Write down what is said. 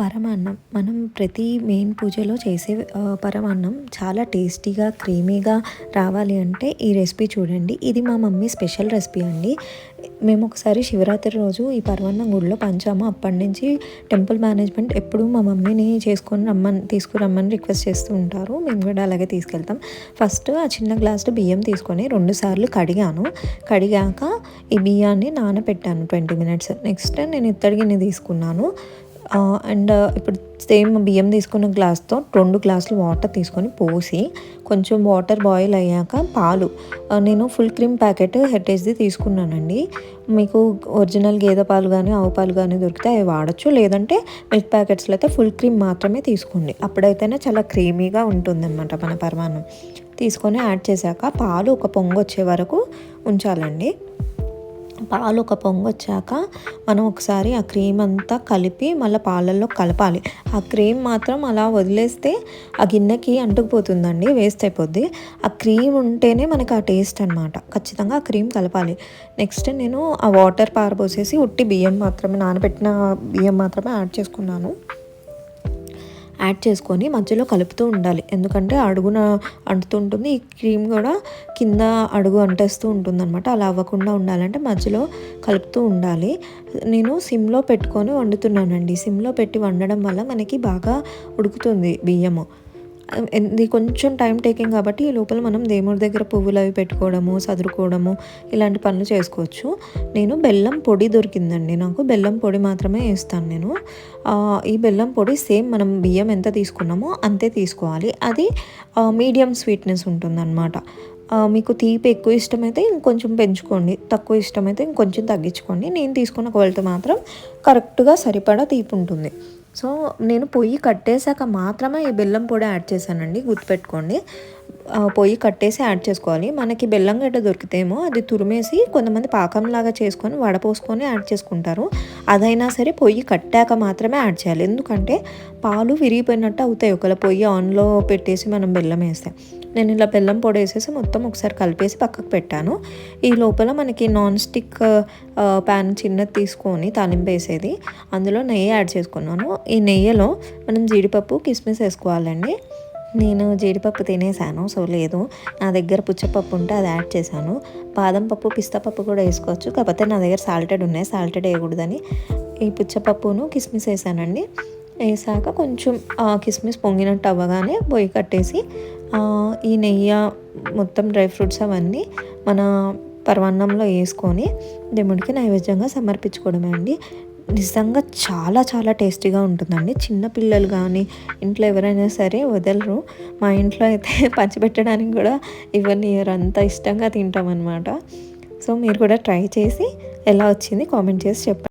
పరమాన్నం మనం ప్రతి మెయిన్ పూజలో చేసే పరమాన్నం చాలా టేస్టీగా క్రీమీగా రావాలి అంటే ఈ రెసిపీ చూడండి. ఇది మా మమ్మీ స్పెషల్ రెసిపీ అండి. మేము ఒకసారి శివరాత్రి రోజు ఈ పరమాన్నం గుడిలో పంచాము. అప్పటి నుంచి టెంపుల్ మేనేజ్మెంట్ ఎప్పుడు మా మమ్మీని తీసుకురమ్మని రిక్వెస్ట్ చేస్తూ ఉంటారు. మేము కూడా అలాగే తీసుకెళ్తాం. ఫస్ట్ ఆ చిన్న గ్లాసులో బియ్యం తీసుకొని 2 సార్లు కడిగాక ఈ బియ్యాన్ని నానబెట్టాను 20 మినిట్స్. నెక్స్ట్ నేను ఇత్తడి గిన్నె తీసుకున్నాను. అండ్ ఇప్పుడు సేమ్ బియ్యం తీసుకున్న గ్లాస్తో 2 గ్లాసులు వాటర్ తీసుకొని పోసి కొంచెం వాటర్ బాయిల్ అయ్యాక పాలు, నేను ఫుల్ క్రీమ్ ప్యాకెట్ హెరిటేజ్ది తీసుకున్నానండి. మీకు ఒరిజినల్ గేదె పాలు కానీ ఆవు పాలు కానీ దొరికితే అవి వాడచ్చు. లేదంటే మిల్క్ ప్యాకెట్స్లో అయితే ఫుల్ క్రీమ్ మాత్రమే తీసుకోండి. అప్పుడైతేనే చాలా క్రీమీగా ఉంటుందన్నమాట మన పరమాన్నం. తీసుకొని యాడ్ చేశాక పాలు ఒక పొంగు వచ్చే వరకు ఉంచాలండి. పాలు ఒక పొంగు వచ్చాక మనం ఒకసారి ఆ క్రీమ్ అంతా కలిపి మళ్ళీ పాలల్లో కలపాలి. ఆ క్రీమ్ మాత్రం అలా వదిలేస్తే ఆ గిన్నెకి అంటుకుపోతుందండి, వేస్ట్ అయిపోద్ది. ఆ క్రీమ్ ఉంటేనే మనకి ఆ టేస్ట్ అనమాట. ఖచ్చితంగా ఆ క్రీమ్ కలపాలి. నెక్స్ట్ నేను ఆ వాటర్ పారబోసేసి ఉట్టి బియ్యం మాత్రమే, నానబెట్టిన బియ్యం మాత్రమే యాడ్ చేసుకొని మధ్యలో కలుపుతూ ఉండాలి. ఎందుకంటే అడుగున అంటుతుంటుంది, ఈ క్రీమ్ కూడా కింద అడుగు అంటేస్తూ ఉంటుంది అనమాట. అలా అవ్వకుండా ఉండాలంటే మధ్యలో కలుపుతూ ఉండాలి. నేను సిమ్లో పెట్టుకొని వండుతున్నానండి. సిమ్లో పెట్టి వండడం వల్ల మనకి బాగా ఉడుకుతుంది బియ్యము. ఇది కొంచెం టైం టేకింగ్ కాబట్టి ఈ లోపల మనం దేవుడి దగ్గర పువ్వులు అవి పెట్టుకోవడము, సదురుకోవడము ఇలాంటి పనులు చేసుకోవచ్చు. నేను బెల్లం పొడి దొరికిందండి. నాకు బెల్లం పొడి మాత్రమే వేస్తాను నేను. ఈ బెల్లం పొడి సేమ్ మనం బియ్యం ఎంత తీసుకున్నామో అంతే తీసుకోవాలి. అది మీడియం స్వీట్నెస్ ఉంటుందన్నమాట. మీకు తీపి ఎక్కువ ఇష్టమైతే ఇంకొంచెం పెంచుకోండి, తక్కువ ఇష్టమైతే ఇంకొంచెం తగ్గించుకోండి. నేను తీసుకున్న కొలత మాత్రం కరెక్ట్గా సరిపడా తీపి ఉంటుంది. సో నేను పొయ్యి కట్టేశాక మాత్రమే ఈ బెల్లం పొడి యాడ్ చేశానండి, గుర్తుపెట్టుకోండి. పొయ్యి కట్టేసి యాడ్ చేసుకోవాలి. మనకి బెల్లం గడ్డ దొరికితేమో అది తురిమేసి కొంతమంది పాకంలాగా చేసుకొని వడపోసుకొని యాడ్ చేసుకుంటారు. అదైనా సరే పొయ్యి కట్టాక మాత్రమే యాడ్ చేయాలి. ఎందుకంటే పాలు విరిగిపోయినట్టు అవుతాయి ఒకవేళ పొయ్యి ఆన్లో పెట్టేసి మనం బెల్లం వేస్తే. నేను ఇలా బెల్లం పొడి వేసేసి మొత్తం ఒకసారి కలిపేసి పక్కకు పెట్టాను. ఈ లోపల మనకి నాన్ స్టిక్ ప్యాన్ చిన్నది తీసుకొని తాలింపు వేసేది, అందులో నెయ్యి యాడ్ చేసుకున్నాను. ఈ నెయ్యిలో మనం జీడిపప్పు కిస్మిస్ వేసుకోవాలండి. నేను జీడిపప్పు తినేసాను, సో లేదు, నా దగ్గర పుచ్చపప్పు ఉంటే అది యాడ్ చేశాను. బాదం పప్పు, పిస్తా పప్పు కూడా వేసుకోవచ్చు. కాకపోతే నా దగ్గర సాల్టెడ్ ఉన్నాయి, సాల్టెడ్ వేయకూడదని ఈ పుచ్చపప్పును కిస్మిస్ వేసానండి. వేసాక కొంచెం కిస్మిస్ పొంగినట్టు అవ్వగానే పొయ్యి కట్టేసి ఈ నెయ్యి మొత్తం డ్రై ఫ్రూట్స్ అవన్నీ మన పరమాన్నంలో వేసుకొని దేవుడికి నైవేద్యంగా సమర్పించుకోవడమే అండి. నిజంగా చాలా చాలా టేస్టీగా ఉంటుందండి. చిన్నపిల్లలు కానీ ఇంట్లో ఎవరైనా సరే వదలరు. మా ఇంట్లో అయితే పంచిపెట్టడానికి కూడా ఇవ్వనియరు, అంత ఇష్టంగా తింటామన్నమాట. సో మీరు కూడా ట్రై చేసి ఎలా వచ్చింది కామెంట్ చేసి చెప్పండి.